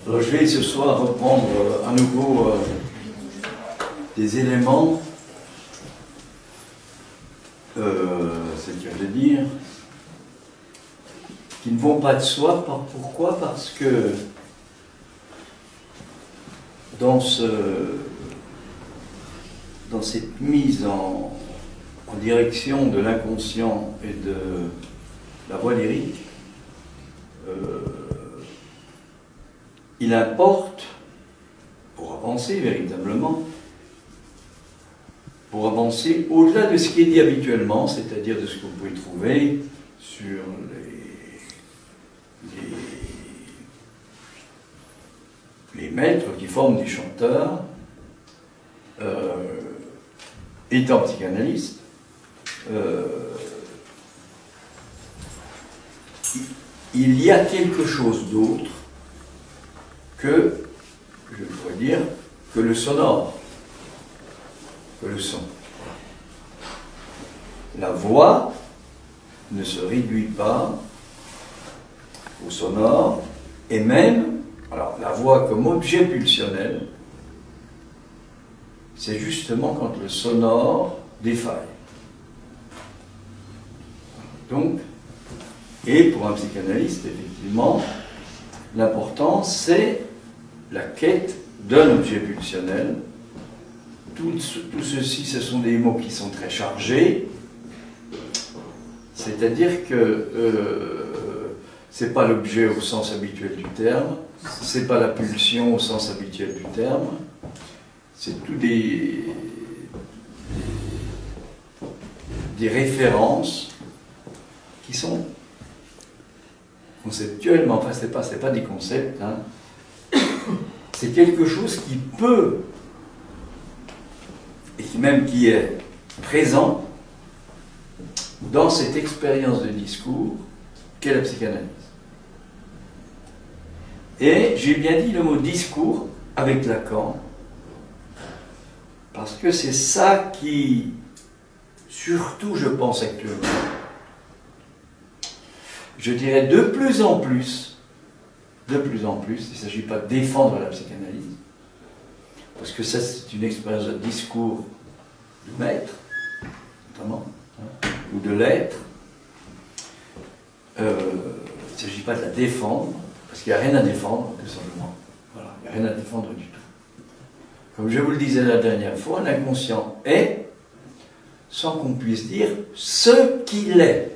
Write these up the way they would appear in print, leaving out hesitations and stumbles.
Alors je vais ce soir reprendre à nouveau des éléments, c'est le cas de dire, qui ne vont pas de soi. Pourquoi? Parce que dans cette mise en direction de l'inconscient et de la voix lyrique, il importe, pour avancer véritablement, pour avancer au-delà de ce qui est dit habituellement, c'est-à-dire de ce que vous pouvez trouver sur les maîtres qui forment des chanteurs, étant psychanalyste, il y a quelque chose d'autre que, je pourrais dire, que le sonore, que le son. La voix ne se réduit pas au sonore, et même, alors la voix comme objet pulsionnel, c'est justement quand le sonore défaille. Donc, et pour un psychanalyste, effectivement, l'important, c'est la quête d'un objet pulsionnel. Tout ceci, ce sont des mots qui sont très chargés, c'est-à-dire que c'est pas l'objet au sens habituel du terme, c'est pas la pulsion au sens habituel du terme, c'est tout des références qui sont conceptuellement, enfin c'est pas des concepts, hein. C'est quelque chose qui peut, et qui est présent dans cette expérience de discours qu'est la psychanalyse. Et j'ai bien dit le mot discours avec Lacan, parce que c'est ça qui, surtout je pense actuellement, je dirais de plus en plus, il ne s'agit pas de défendre la psychanalyse, parce que ça c'est une expérience de discours du maître, notamment, hein, ou de l'être. Il ne s'agit pas de la défendre, parce qu'il n'y a rien à défendre, tout simplement. Voilà, il n'y a rien à défendre du tout. Comme je vous le disais la dernière fois, l'inconscient est, sans qu'on puisse dire ce qu'il est.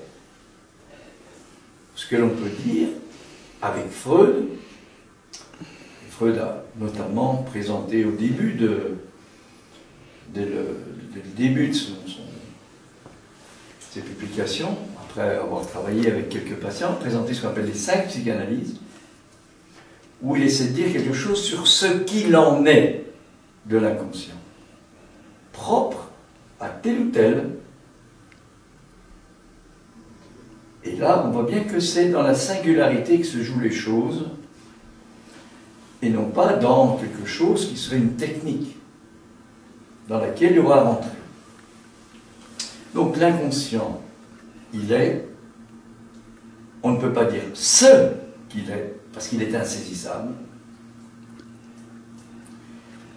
Ce que l'on peut dire avec Freud. Freud a notamment présenté au début dès le début de ses publications, après avoir travaillé avec quelques patients, présenté ce qu'on appelle les 5 psychanalyses, où il essaie de dire quelque chose sur ce qu'il en est de l'inconscient, propre à tel ou tel. Et là, on voit bien que c'est dans la singularité que se jouent les choses, et non pas dans quelque chose qui serait une technique, dans laquelle il y aura à rentrer. Donc l'inconscient, il est, on ne peut pas dire ce qu'il est, parce qu'il est insaisissable,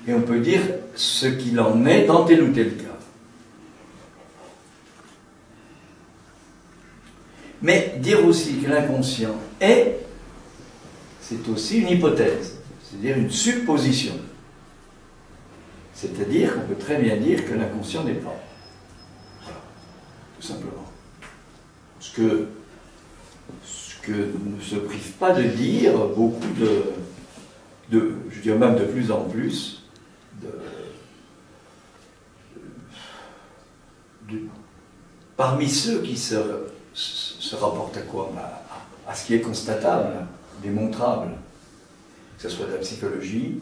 et on peut dire ce qu'il en est dans tel ou tel cas. Mais dire aussi que l'inconscient est, c'est aussi une hypothèse, c'est-à-dire une supposition. C'est-à-dire qu'on peut très bien dire que l'inconscient n'est pas. Voilà, tout simplement. Ce que ne se prive pas de dire beaucoup je dirais même de plus en plus, parmi ceux qui se rapportent à quoi? À ce qui est constatable, démontrable, que ce soit de la psychologie,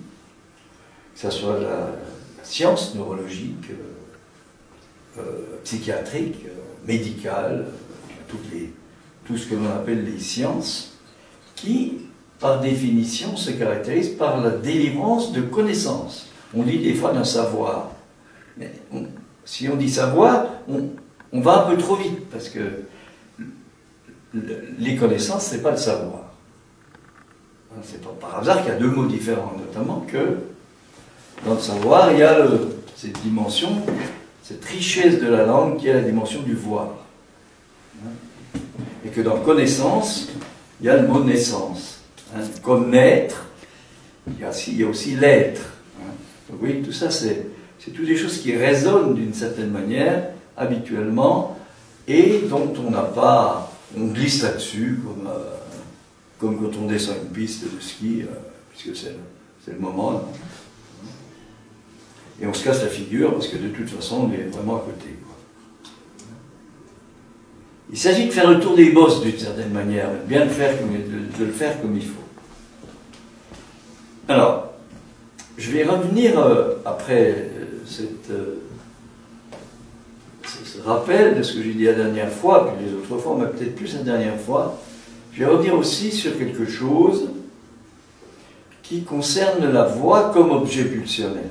que ce soit de la science neurologique, psychiatrique, médicale, tout ce que l'on appelle les sciences, qui, par définition, se caractérisent par la délivrance de connaissances. On dit des fois d'un savoir. Mais si on dit savoir, on va un peu trop vite, parce que les connaissances, ce n'est pas le savoir. C'est pas par hasard qu'il y a deux mots différents, notamment que dans le savoir, il y a cette dimension, cette richesse de la langue qui est la dimension du voir. Et que dans connaissance, il y a le mot naissance. Connaître, il y a aussi l'être. Donc oui, tout ça, c'est toutes des choses qui résonnent d'une certaine manière, habituellement, et dont on n'a pas... On glisse là-dessus, comme quand on descend une piste de ski, puisque c'est le moment. Là. Et on se casse la figure, parce que de toute façon, on est vraiment à côté. Quoi. Il s'agit de faire le tour des bosses d'une certaine manière, de bien le faire de le faire comme il faut. Alors, je vais revenir après ce rappel de ce que j'ai dit la dernière fois, puis les autres fois, mais peut-être plus la dernière fois. Je vais revenir aussi sur quelque chose qui concerne la voix comme objet pulsionnel.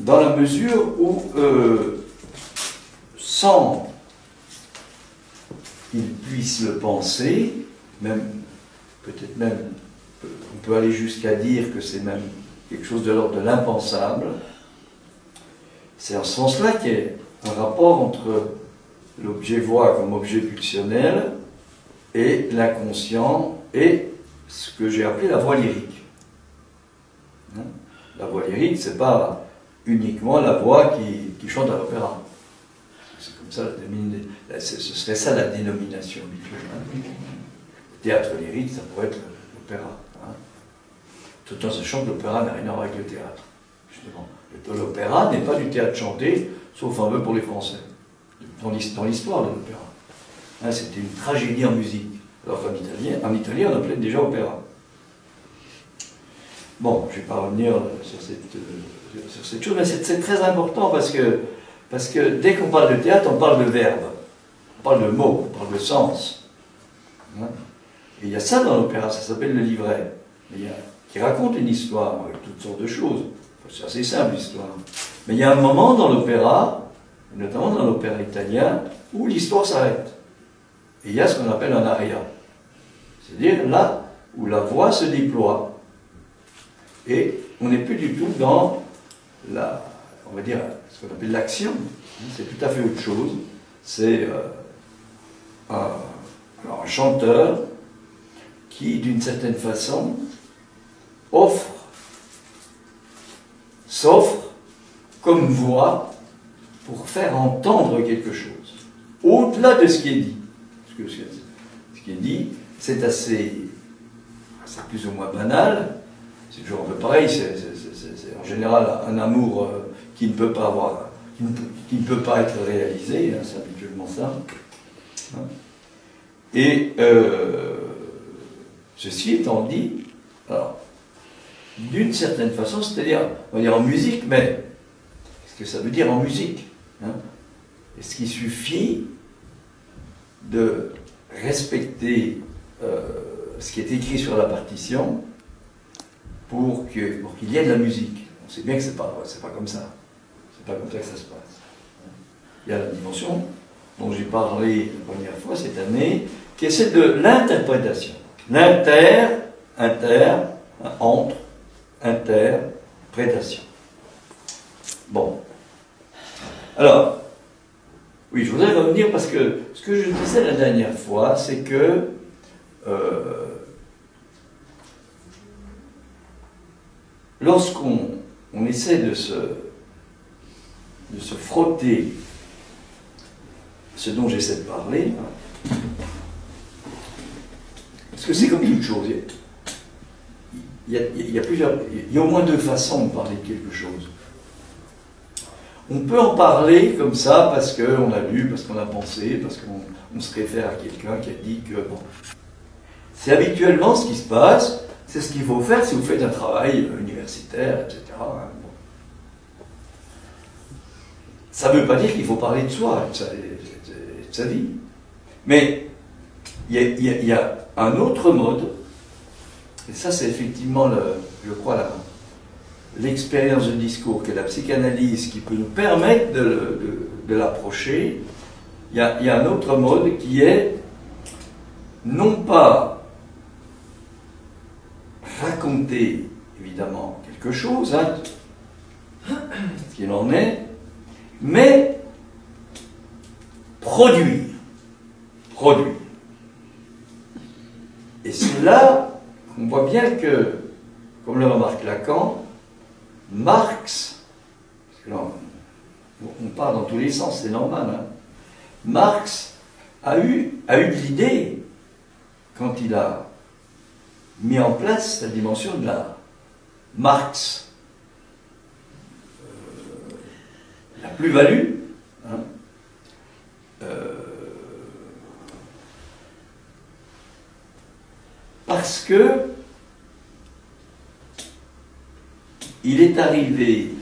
Dans la mesure où, sans qu'il puisse le penser, peut-être même, on peut aller jusqu'à dire que c'est même quelque chose de l'ordre de l'impensable, c'est en ce sens-là qu'il y a un rapport entre l'objet voix comme objet pulsionnel et l'inconscient et ce que j'ai appelé la voix lyrique. La voix lyrique, c'est pas uniquement la voix qui chante à l'opéra. C'est comme ça, ce serait ça la dénomination habituelle. Le théâtre lyrique, ça pourrait être l'opéra. Tout en sachant que l'opéra n'a rien à voir avec le théâtre. Justement. L'opéra n'est pas du théâtre chanté, sauf un peu pour les Français, dans l'histoire de l'opéra. C'était une tragédie en musique. Alors qu'en Italie, on appelait déjà opéra. Bon, je ne vais pas revenir sur cette chose, mais c'est très important parce que dès qu'on parle de théâtre, on parle de verbe, on parle de mots, on parle de sens. Et il y a ça dans l'opéra, ça s'appelle le livret, qui raconte une histoire avec toutes sortes de choses. C'est assez simple l'histoire. Mais il y a un moment dans l'opéra, notamment dans l'opéra italien, où l'histoire s'arrête. Et il y a ce qu'on appelle un aria. C'est-à-dire là où la voix se déploie. Et on n'est plus du tout dans on va dire, ce qu'on appelle l'action. C'est tout à fait autre chose. C'est un chanteur qui, d'une certaine façon, s'offre comme voix pour faire entendre quelque chose, au-delà de ce qui est dit. Parce que ce qui est dit, c'est plus ou moins banal, c'est toujours un peu pareil, c'est en général un amour qui ne peut pas avoir, qui ne peut pas être réalisé, c'est habituellement ça. Et ceci étant dit, alors, d'une certaine façon, c'est-à-dire, on va dire en musique, mais qu'est-ce que ça veut dire en musique? Est-ce qu'il suffit de respecter ce qui est écrit sur la partition pour qu'il y ait de la musique? On sait bien que c'est pas comme ça. C'est pas comme ça que ça se passe. Il y a la dimension dont j'ai parlé la première fois cette année, qui est celle de l'interprétation. Entre, interprétation. Bon. Alors, oui, je voudrais revenir parce que ce que je disais la dernière fois, c'est que lorsqu'on essaie de se frotter ce dont j'essaie de parler, parce que c'est comme toute chose. Il y a au moins deux façons de parler de quelque chose. On peut en parler comme ça parce qu'on a lu, parce qu'on a pensé, parce qu'on se réfère à quelqu'un qui a dit que... Bon, c'est habituellement ce qui se passe, c'est ce qu'il faut faire si vous faites un travail universitaire, etc. Bon. Ça ne veut pas dire qu'il faut parler de soi, de sa vie. Mais il y a un autre mode, et ça c'est effectivement, je crois, l'expérience de discours qu'est la psychanalyse qui peut nous permettre de l'approcher. Il y a un autre mode qui est non pas raconter, évidemment, quelque chose, hein, ce qu'il en est, mais produire. Produire. Et c'est là qu'on voit bien que, comme le remarque Lacan, Marx, parce que là, on part dans tous les sens, c'est normal, hein, Marx a eu de l'idée, quand il a mis en place la dimension de l'art. Marx, la plus-value, hein, parce que il est arrivé,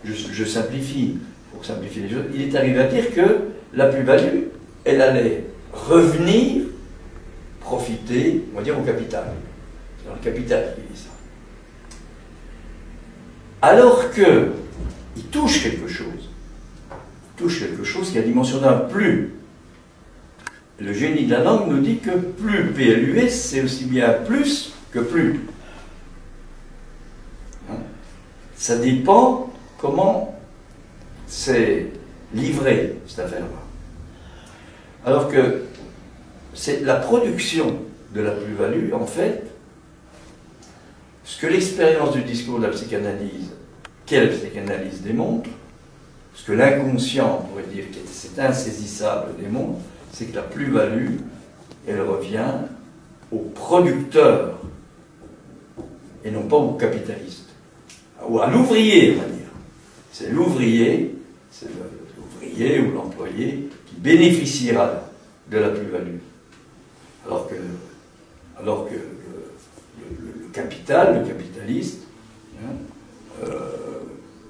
je simplifie, pour simplifier les choses, il est arrivé à dire que la plus-value, elle allait revenir, profiter, on va dire, au capital. C'est dans le capital qui dit ça. Alors que il touche quelque chose qui a la dimension d'un plus. Le génie de la langue nous dit que plus, PLUS, c'est aussi bien plus que plus. Hein? Ça dépend comment c'est livré, cette affaire-là. Alors que c'est la production de la plus-value, en fait, ce que l'expérience du discours de la psychanalyse, quelle psychanalyse démontre, ce que l'inconscient, on pourrait dire, que c'est insaisissable, démontre, c'est que la plus-value, elle revient au producteur et non pas au capitaliste. Ou à l'ouvrier, on va dire. C'est l'ouvrier ou l'employé qui bénéficiera de la plus-value. Alors que le capital, le capitaliste, hein,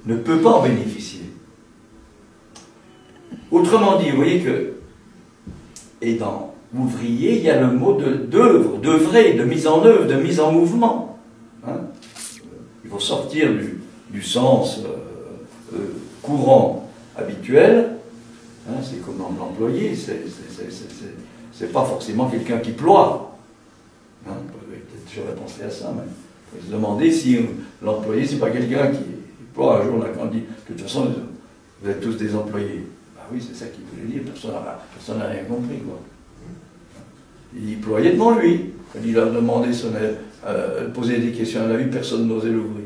ne peut pas en bénéficier. Autrement dit, vous voyez que, et dans ouvrier, il y a le mot d'œuvre, d'œuvrer, de mise en œuvre, de mise en mouvement. Hein. Il faut sortir du sens courant habituel. Hein, c'est comme l'employé, c'est pas forcément quelqu'un qui ploie. Hein, j'aurais pensé à ça, mais il faut se demander si l'employé, c'est pas quelqu'un qui ploie. Un jour, là, quand on dit, de toute façon, vous êtes tous des employés. Ben oui, c'est ça qu'il voulait dire, personne n'a rien compris, quoi. Il ployait devant lui. Quand il leur demandait, posait des questions à la vie, personne n'osait l'ouvrir.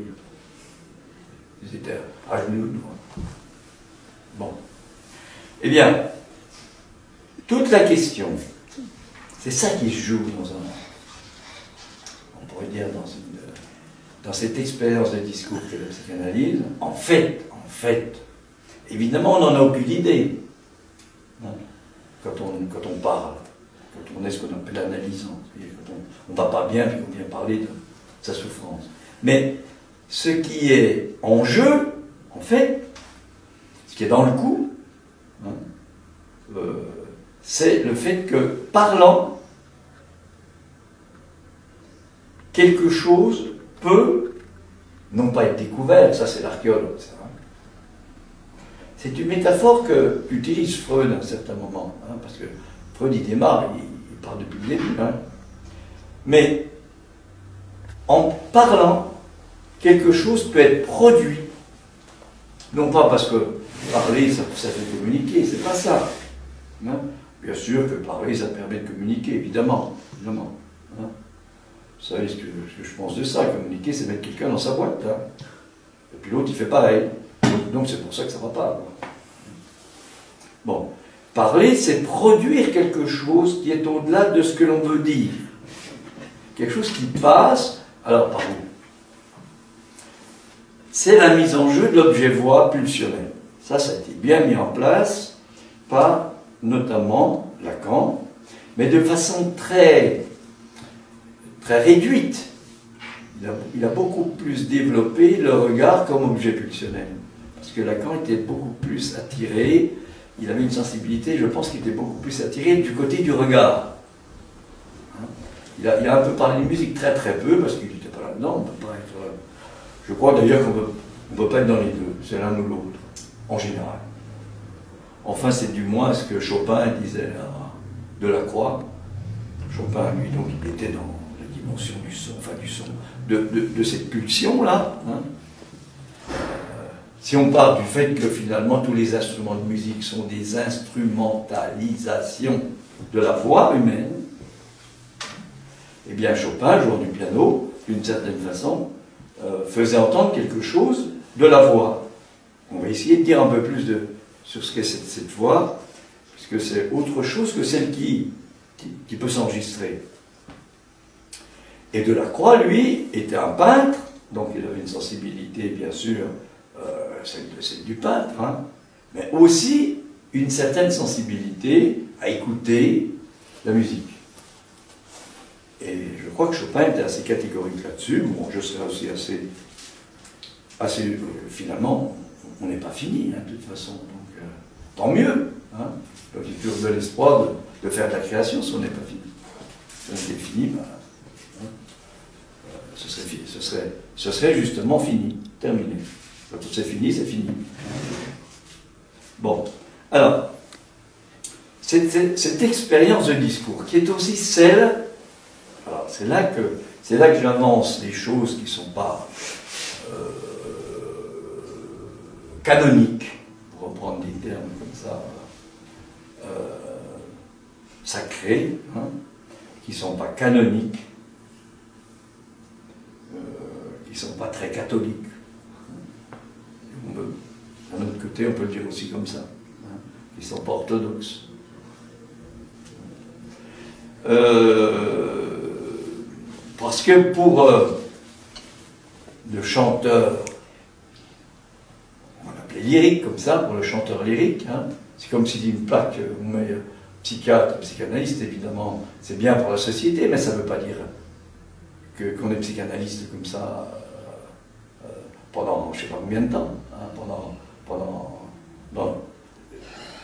Ils étaient à genoux devant. Bon. Eh bien, toute la question, c'est ça qui se joue on pourrait dire dans cette expérience de discours que la psychanalyse. En fait, évidemment, on n'en a aucune idée. Hein, quand on parle, quand on est ce qu'on appelle analysant. Quand on ne va pas bien, puis on vient parler de sa souffrance. Mais ce qui est en jeu, en fait, ce qui est dans le coup, hein, c'est le fait que, parlant, quelque chose peut, non pas être découvert, ça c'est l'archéologue, ça. Hein. C'est une métaphore qu'utilise Freud à un certain moment, hein, parce que Freud il démarre, il part depuis le début. Hein. Mais en parlant, quelque chose peut être produit. Non pas parce que parler, ça fait communiquer, c'est pas ça. Hein. Bien sûr que parler, ça permet de communiquer, évidemment. Hein. Vous savez ce que je pense de ça, communiquer, c'est mettre quelqu'un dans sa boîte. Hein. Et puis l'autre, il fait pareil. Donc c'est pour ça que ça ne va pas. Bon, parler, c'est produire quelque chose qui est au-delà de ce que l'on veut dire. Quelque chose qui passe, alors par où? C'est la mise en jeu de l'objet-voix pulsionnel. Ça a été bien mis en place par notamment Lacan, mais de façon très réduite. Il a beaucoup plus développé le regard comme objet pulsionnel. Parce que Lacan était beaucoup plus attiré, il avait une sensibilité, je pense qu'il était beaucoup plus attiré du côté du regard. Hein? Il a un peu parlé de musique, très peu, parce qu'il n'était pas là-dedans, on peut pas être... Je crois d'ailleurs qu'on ne peut pas être dans les deux, c'est l'un ou l'autre, en général. Enfin, c'est du moins ce que Chopin disait à Delacroix, Chopin, lui, donc, il était dans la dimension du son, enfin du son, de cette pulsion-là. Hein. Si on part du fait que finalement tous les instruments de musique sont des instrumentalisations de la voix humaine, eh bien Chopin, joueur du piano, d'une certaine façon, faisait entendre quelque chose de la voix. On va essayer de dire un peu plus sur ce qu'est cette voix, puisque c'est autre chose que celle qui peut s'enregistrer. Et Delacroix, lui, était un peintre, donc il avait une sensibilité, bien sûr, celle du peintre, hein, mais aussi une certaine sensibilité à écouter la musique. Et je crois que Chopin était assez catégorique là-dessus. Bon, je serais aussi assez finalement, on n'est pas fini, hein, de toute façon, donc tant mieux. Hein. J'ai toujours de l'espoir de faire de la création si on n'est pas fini. Si on était fini, ben, hein, ce serait justement fini, terminé. Quand c'est fini, c'est fini. Bon, alors, cette expérience de discours, qui est aussi celle, alors c'est là que j'avance des choses qui ne sont pas canoniques, pour reprendre des termes comme ça, sacrés, hein, qui ne sont pas canoniques, qui ne sont pas très catholiques. D'un autre côté, on peut le dire aussi comme ça. Hein, ils ne sont pas orthodoxes. Parce que pour le chanteur, on l'appelait lyrique comme ça, pour le chanteur lyrique, hein, c'est comme si une plaque, on met psychiatre, psychanalyste, évidemment, c'est bien pour la société, mais ça ne veut pas dire qu'on est psychanalyste comme ça pendant je ne sais pas combien de temps. Hein,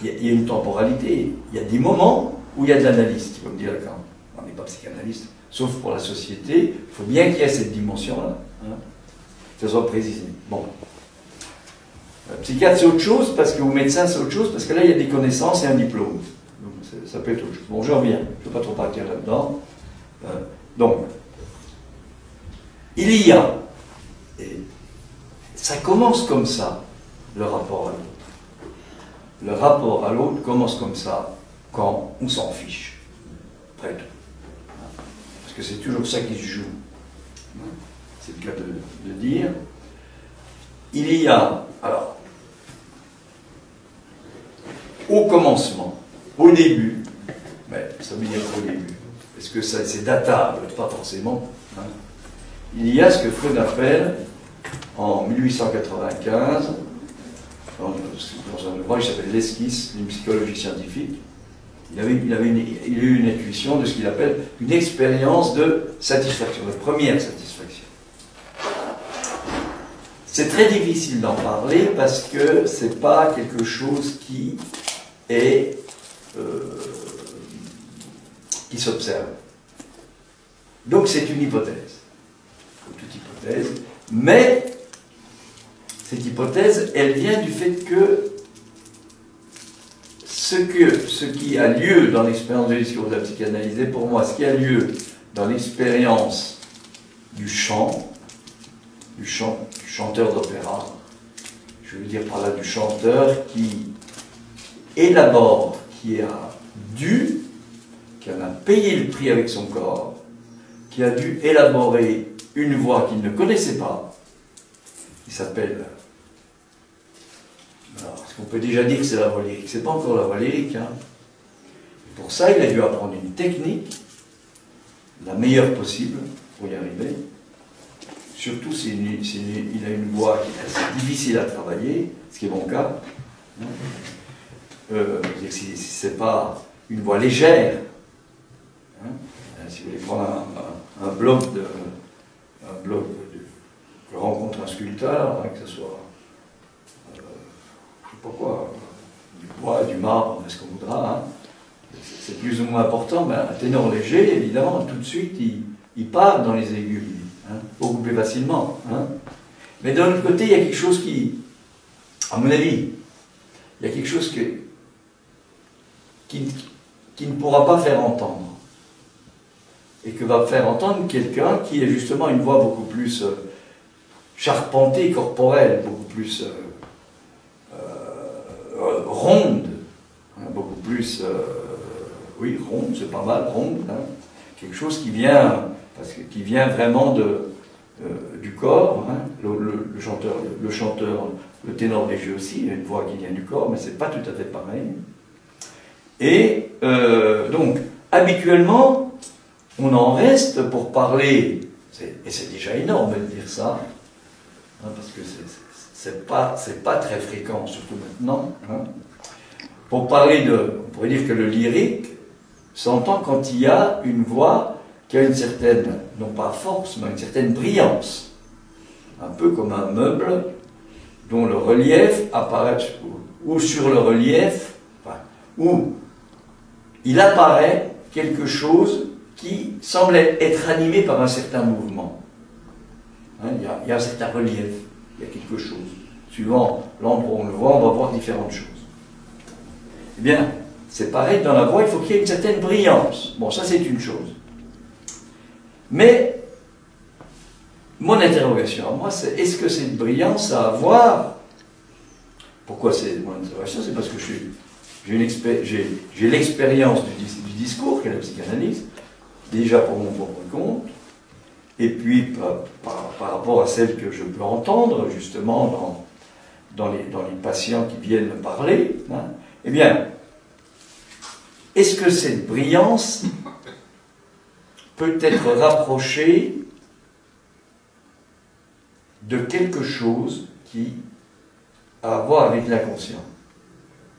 il y a une temporalité, il y a des moments où il y a de l'analyse, comme dit Lacan. On n'est pas psychanalyste, sauf pour la société, il faut bien qu'il y ait cette dimension-là, hein, que ce soit précisé. Bon. Psychiatre, c'est autre chose, parce que, ou médecin, c'est autre chose, parce que là, il y a des connaissances et un diplôme. Donc, ça peut être autre chose. Bon, je reviens, je ne vais pas trop partir là-dedans. Donc, il y a, et ça commence comme ça, le rapport à l'autre. Le rapport à l'autre commence comme ça, quand on s'en fiche. Après tout. Parce que c'est toujours ça qui se joue. C'est le cas de dire. Il y a, alors, au commencement, au début, mais ça veut dire au début, parce que c'est datable, pas forcément, hein, il y a ce que Freud appelle, en 1895, dans un ouvrage qui s'appelle L'esquisse d'une psychologie scientifique, il a eu une intuition de ce qu'il appelle une expérience de satisfaction, de première satisfaction. C'est très difficile d'en parler parce que c'est pas quelque chose qui est qui s'observe. Donc c'est une hypothèse, comme toute hypothèse, mais cette hypothèse, elle vient du fait que ce qui a lieu dans l'expérience du discours de la psychanalyse, pour moi, ce qui a lieu dans l'expérience du chant, du chanteur d'opéra, je veux dire par là du chanteur qui élabore, qui en a payé le prix avec son corps, qui a dû élaborer une voix qu'il ne connaissait pas, qui s'appelle... Alors, est-ce qu'on peut déjà dire que c'est la voix lyrique? C'est pas encore la voix lyrique. Hein. Pour ça, il a dû apprendre une technique, la meilleure possible, pour y arriver. Surtout s'il a une voix qui est assez difficile à travailler, ce qui est mon cas. Si c'est pas une voix légère, hein, si vous voulez prendre un bloc que rencontre un sculpteur, hein, que ce soit je sais pas quoi, du bois, du marbre, ce qu'on voudra, hein, c'est plus ou moins important, mais un ténor léger, évidemment, tout de suite, il part dans les aigus, hein, beaucoup plus facilement. Hein. Mais d'un autre côté, il y a quelque chose qui, à mon avis, il y a quelque chose qui ne pourra pas faire entendre. et que va faire entendre quelqu'un qui est justement une voix beaucoup plus charpentée, corporelle, beaucoup plus ronde, hein, beaucoup plus, oui, ronde, c'est pas mal, ronde, hein, quelque chose qui vient, qui vient vraiment du corps, hein, le chanteur, le ténor léger aussi, il a une voix qui vient du corps, mais c'est pas tout à fait pareil. Et donc, habituellement, on en reste pour parler, et c'est déjà énorme de dire ça, hein, parce que c'est pas très fréquent, surtout maintenant. Hein. Pour parler on pourrait dire que le lyrique s'entend quand il y a une voix qui a une certaine, non pas force, mais une certaine brillance. Un peu comme un meuble dont le relief apparaît, ou sur le relief, enfin, où il apparaît quelque chose qui semble être animé par un certain mouvement. Hein, il y a un certain relief, il y a quelque chose. Suivant l'endroit où on le voit, on va voir différentes choses. Eh bien, c'est pareil dans la voix, il faut qu'il y ait une certaine brillance. Bon, ça c'est une chose. Mais, mon interrogation à moi, c'est est-ce que cette brillance a à voir? Pourquoi c'est mon interrogation? C'est parce que j'ai l'expérience du discours, qu'est la psychanalyse, déjà pour mon propre compte, et puis par rapport à celle que je peux entendre, justement, dans les patients qui viennent me parler, hein, eh bien, est-ce que cette brillance peut être rapprochée de quelque chose qui a à voir avec l'inconscient?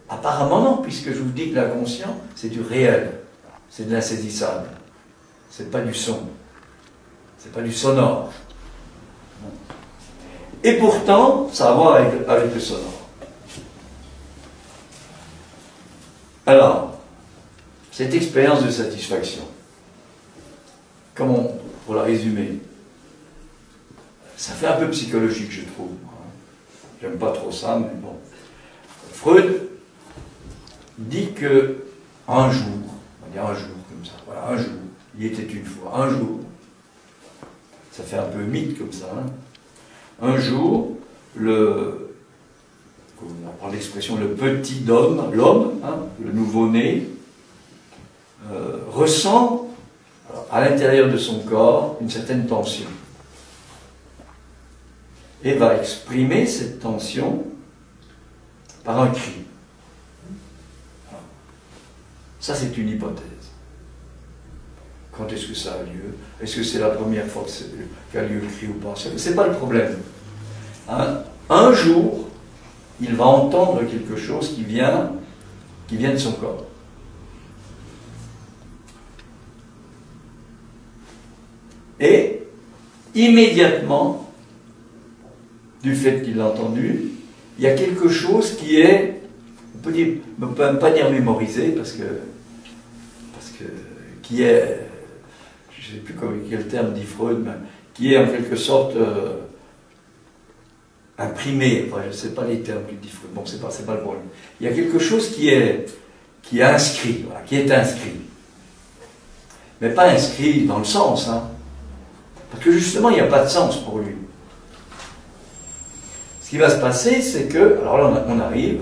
Apparemment non, puisque je vous dis que l'inconscient, c'est du réel, c'est de l'insaisissable, c'est pas du son, c'est pas du sonore. Et pourtant, ça a à voir avec le sonore. Alors, cette expérience de satisfaction, comment, pour la résumer, ça fait un peu psychologique, je trouve. J'aime pas trop ça, mais bon. Freud dit que un jour, on va dire un jour comme ça, voilà, un jour, il était une fois, un jour, ça fait un peu mythe comme ça, hein, un jour, on prend l'expression le petit homme, l'homme, hein, le nouveau-né, ressent à l'intérieur de son corps une certaine tension. Et va exprimer cette tension par un cri. Ça, c'est une hypothèse. Quand est-ce que ça a lieu? Est-ce que c'est la première fois qu'a lieu le cri ou pas? C'est pas le problème. Hein? Un jour, il va entendre quelque chose qui vient de son corps. Et immédiatement, du fait qu'il l'a entendu, il y a quelque chose qui est, on peut même pas dire mémorisé, parce que qui est, je ne sais plus quel terme dit Freud, mais qui est en quelque sorte imprimé, enfin je ne sais pas les termes qu'il dit Freud, bon c'est pas le problème. Il y a quelque chose qui est inscrit, voilà, qui est inscrit. Mais pas inscrit dans le sens, hein, parce que justement il n'y a pas de sens pour lui. Ce qui va se passer, c'est que, alors là on arrive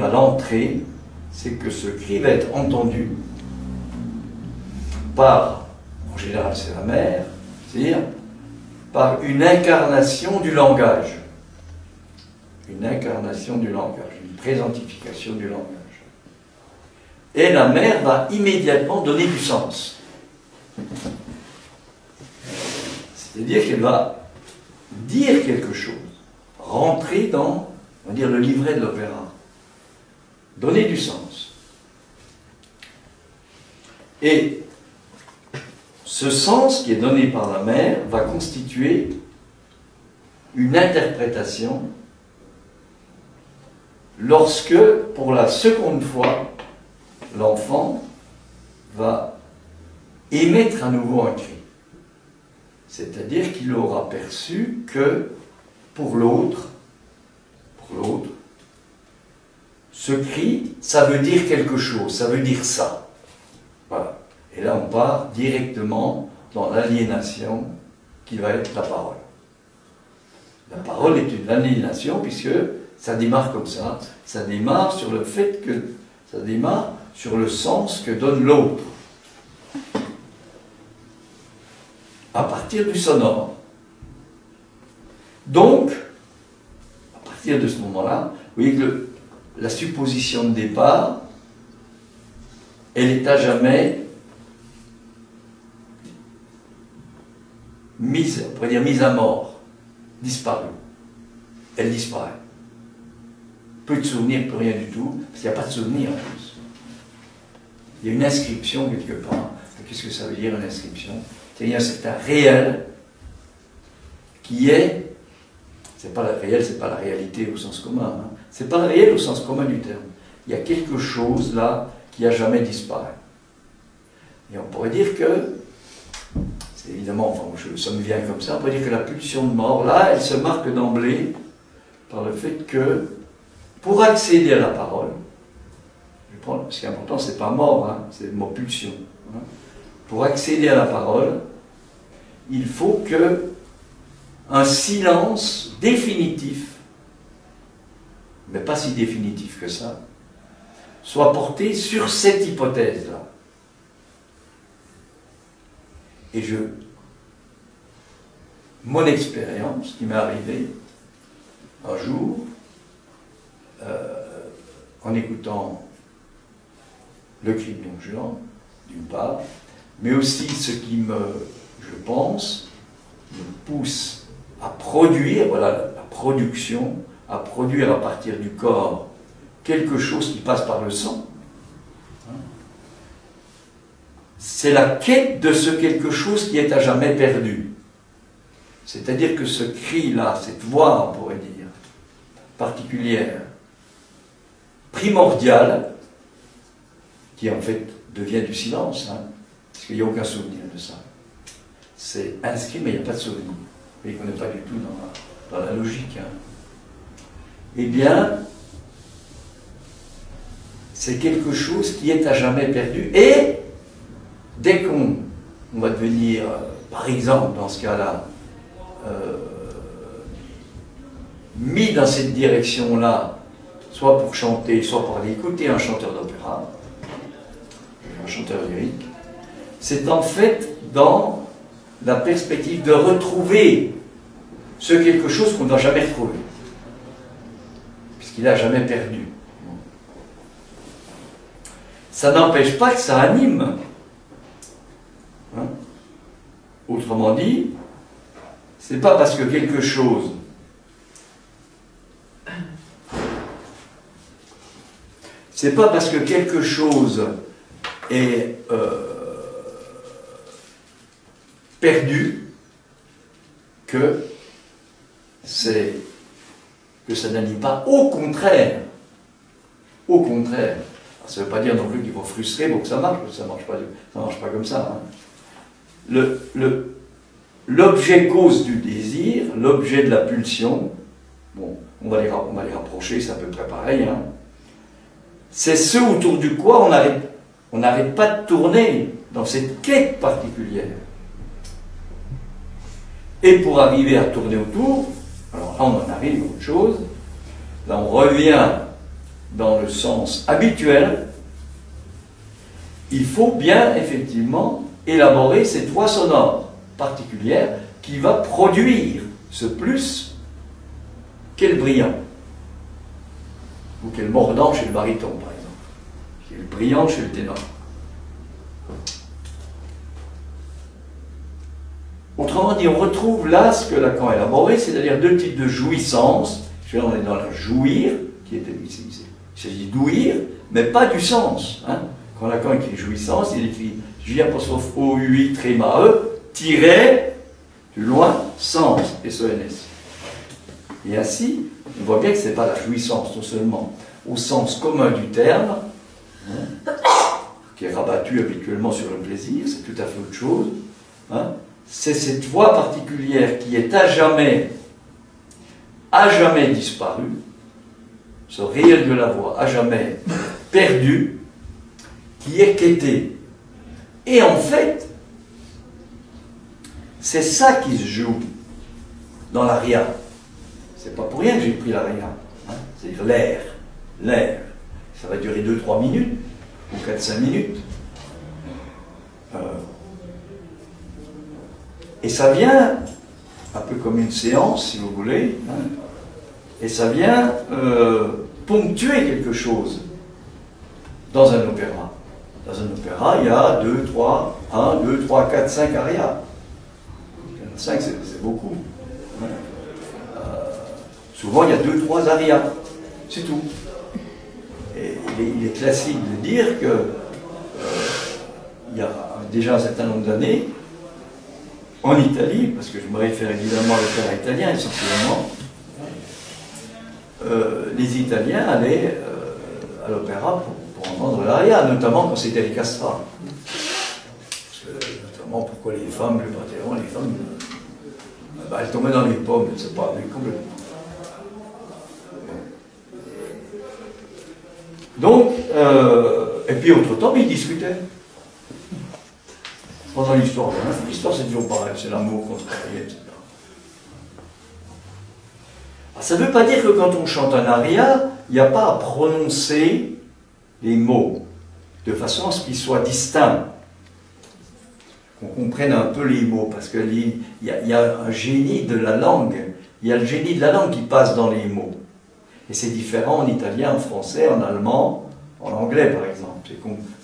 à l'entrée, c'est que ce cri va être entendu par, en général c'est la mère, c'est-à-dire par une incarnation du langage. Une incarnation du langage, une présentification du langage. Et la mère va immédiatement donner du sens. C'est-à-dire qu'elle va dire quelque chose, rentrer dans, on va dire, le livret de l'opéra, donner du sens. Et ce sens qui est donné par la mère va constituer une interprétation lorsque, pour la seconde fois, l'enfant va émettre à nouveau un cri. C'est-à-dire qu'il aura perçu que pour l'autre, ce cri, ça veut dire quelque chose, ça veut dire ça. Voilà. Et là, on part directement dans l'aliénation qui va être la parole. La parole est une aliénation puisque ça démarre comme ça démarre sur le fait que, ça démarre sur le sens que donne l'autre. À partir du sonore. Donc, à partir de ce moment-là, vous voyez que la supposition de départ, elle est à jamais mise, on pourrait dire mise à mort, disparue. Elle disparaît. Peu de souvenirs, plus rien du tout, parce qu'il n'y a pas de souvenir en plus. Il y a une inscription quelque part. Qu'est-ce que ça veut dire une inscription? C'est-à-dire un certain réel qui est, c'est pas le réel, c'est pas la réalité au sens commun, hein. C'est pas le réel au sens commun du terme. Il y a quelque chose là qui n'a jamais disparu. Et on pourrait dire que, c'est évidemment, enfin, ça me vient comme ça, on pourrait dire que la pulsion de mort, là, elle se marque d'emblée par le fait que, pour accéder à la parole, ce qui est important, c'est pas mort, hein, c'est le mot pulsion. Hein. Pour accéder à la parole, il faut que un silence définitif, mais pas si définitif que ça, soit porté sur cette hypothèse-là. Et mon expérience qui m'est arrivée un jour, en écoutant le cri de Don Juan, d'une part, mais aussi ce qui je pense, me pousse à produire, voilà la production, à produire à partir du corps quelque chose qui passe par le sang. C'est la quête de ce quelque chose qui est à jamais perdu. C'est-à-dire que ce cri-là, cette voix, on pourrait dire, particulière, primordiale, qui en fait devient du silence, hein, parce qu'il n'y a aucun souvenir de ça. C'est inscrit, mais il n'y a pas de souvenir. Vous voyez qu'on n'est pas du tout dans la logique. Hein. Eh bien, c'est quelque chose qui est à jamais perdu. Et dès qu'on va devenir, par exemple, dans ce cas-là, mis dans cette direction-là, soit pour chanter, soit pour aller écouter un chanteur d'opéra, un chanteur lyrique, c'est en fait dans la perspective de retrouver ce quelque chose qu'on n'a jamais retrouvé, puisqu'il n'a jamais perdu. Ça n'empêche pas que ça anime. Hein? Autrement dit, c'est pas parce que quelque chose est perdu que ça n'anime pas. Au contraire. Au contraire. Alors, ça ne veut pas dire non plus qu'il faut frustrer pour que ça marche, parce que ça ne marche pas comme ça. Hein. L'objet cause du désir, l'objet de la pulsion, bon, on va les rapprocher, c'est à peu près pareil, hein. C'est ce autour du quoi on n'arrête pas de tourner dans cette quête particulière. Et pour arriver à tourner autour, alors là on en arrive à autre chose, là on revient dans le sens habituel, il faut bien effectivement élaborer cette voie sonore particulière qui va produire ce plus qu'est le brillant, ou qu'est le mordant chez le baryton par exemple, qui est le brillant chez le ténor. Autrement dit, on retrouve là ce que Lacan a élaboré, c'est-à-dire deux types de jouissance. On est dans la jouir, il s'agit d'ouïr, mais pas du sens. Hein. Quand Lacan écrit jouissance, il écrit J''OUI tréma E, tiré, plus loin, sens, S-O-N-S. Et ainsi, on voit bien que ce n'est pas la jouissance, non seulement au sens commun du terme, hein, qui est rabattu habituellement sur le plaisir, c'est tout à fait autre chose. Hein. C'est cette voie particulière qui est à jamais disparue, ce réel de la voix à jamais perdu, qui est quêté. Et en fait, c'est ça qui se joue dans l'aria. C'est pas pour rien que j'ai pris l'aria. Hein, c'est-à-dire l'air. L'air. Ça va durer 2-3 minutes, ou 4-5 minutes. Et ça vient, un peu comme une séance, si vous voulez, hein, et ça vient ponctuer quelque chose dans un opéra. Dans un opéra, il y a 2, 3, 1, 2, 3, 4, 5 arias. 5, c'est beaucoup. Souvent, il y a 2, 3 arias. C'est tout. Et il est classique de dire que il y a déjà un certain nombre d'années, en Italie, parce que je me réfère évidemment à l'opéra italien essentiellement, les Italiens allaient à l'opéra pour entendre l'aria, notamment quand c'était les castrats. Notamment pourquoi les femmes, le panthéon, les femmes, elles tombaient dans les pommes, elles ne se parlaient complètement. Donc, et puis autre temps, ils discutaient. Pendant l'histoire, l'histoire c'est toujours pareil, c'est l'amour contrarié, etc. Alors, ça ne veut pas dire que quand on chante un aria, il n'y a pas à prononcer les mots de façon à ce qu'ils soient distincts, qu'on comprenne un peu les mots, parce qu'il y a un génie de la langue, il y a le génie de la langue qui passe dans les mots. Et c'est différent en italien, en français, en allemand, en anglais par exemple. C'est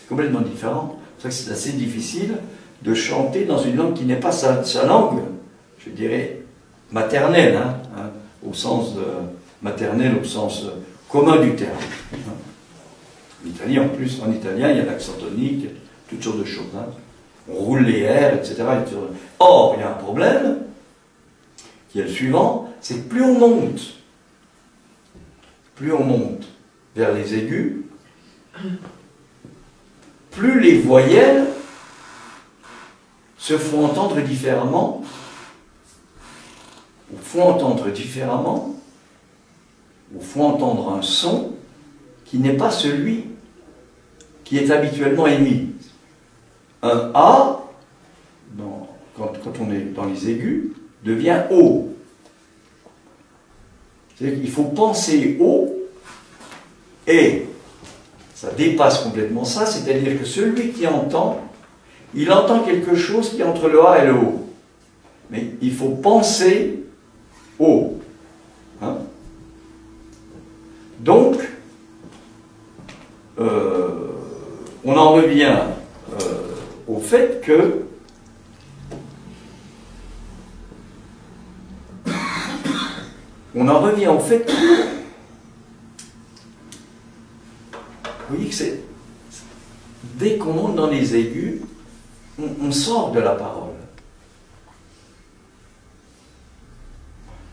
complètement différent. C'est pour ça que c'est assez difficile de chanter dans une langue qui n'est pas sa langue, je dirais, maternelle, au sens maternel, au sens commun du terme. L'Italie, en plus, en italien, il y a l'accent tonique, toutes sortes de choses. On roule les airs, etc. Or, il y a un problème, qui est le suivant, c'est que plus on monte vers les aigus, plus les voyelles se font entendre différemment, ou font entendre différemment, ou font entendre un son qui n'est pas celui qui est habituellement émis. Un A, quand on est dans les aigus, devient O. C'est-à-dire qu'il faut penser haut, et ça dépasse complètement ça, c'est-à-dire que celui qui entend, il entend quelque chose qui est entre le A et le O. Mais il faut penser haut. Hein? Donc, on en revient au fait que vous voyez que c'est dès qu'on monte dans les aigus, on sort de la parole.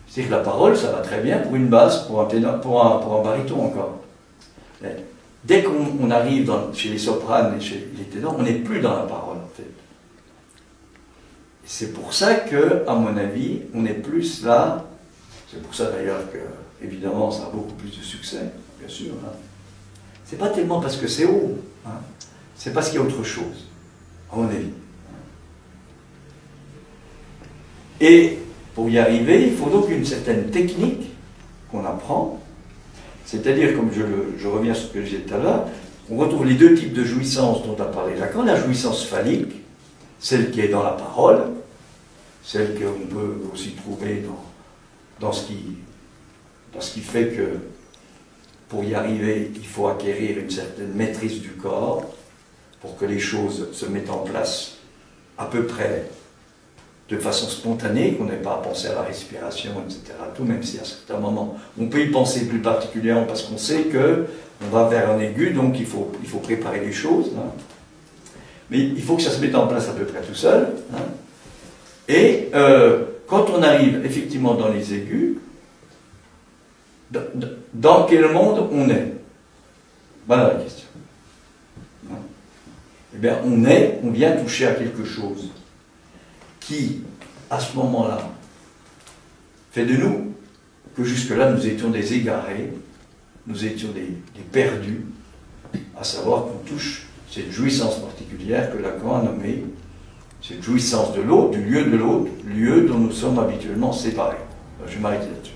C'est que la parole, ça va très bien pour une basse, pour un ténor, pour un baryton encore. Mais dès qu'on arrive chez les sopranes et chez les ténors, on n'est plus dans la parole en fait. C'est pour ça que, à mon avis, on est plus là. C'est pour ça d'ailleurs que, évidemment, ça a beaucoup plus de succès, bien sûr. Hein. C'est pas tellement parce que c'est haut, hein. C'est parce qu'il y a autre chose, à mon avis. Et pour y arriver, il faut donc une certaine technique qu'on apprend, c'est-à-dire, comme je reviens sur ce que je disais tout à l'heure, on retrouve les deux types de jouissance dont a parlé Lacan, la jouissance phallique, celle qui est dans la parole, celle qu'on peut aussi trouver dans ce qui fait que pour y arriver, il faut acquérir une certaine maîtrise du corps pour que les choses se mettent en place à peu près de façon spontanée, qu'on n'ait pas à penser à la respiration, etc. Tout, même si à certains moments, on peut y penser plus particulièrement parce qu'on sait qu'on va vers un aigu, donc il faut préparer les choses. Hein. Mais il faut que ça se mette en place à peu près tout seul. Hein. Et quand on arrive effectivement dans les aigus, dans quel monde on est? Voilà la question. Hein. Eh bien, on vient toucher à quelque chose qui, à ce moment-là, fait de nous que jusque-là, nous étions des égarés, nous étions des perdus, à savoir qu'on touche cette jouissance particulière que Lacan a nommée, cette jouissance de l'autre, du lieu de l'autre, lieu dont nous sommes habituellement séparés. Je m'arrête là-dessus.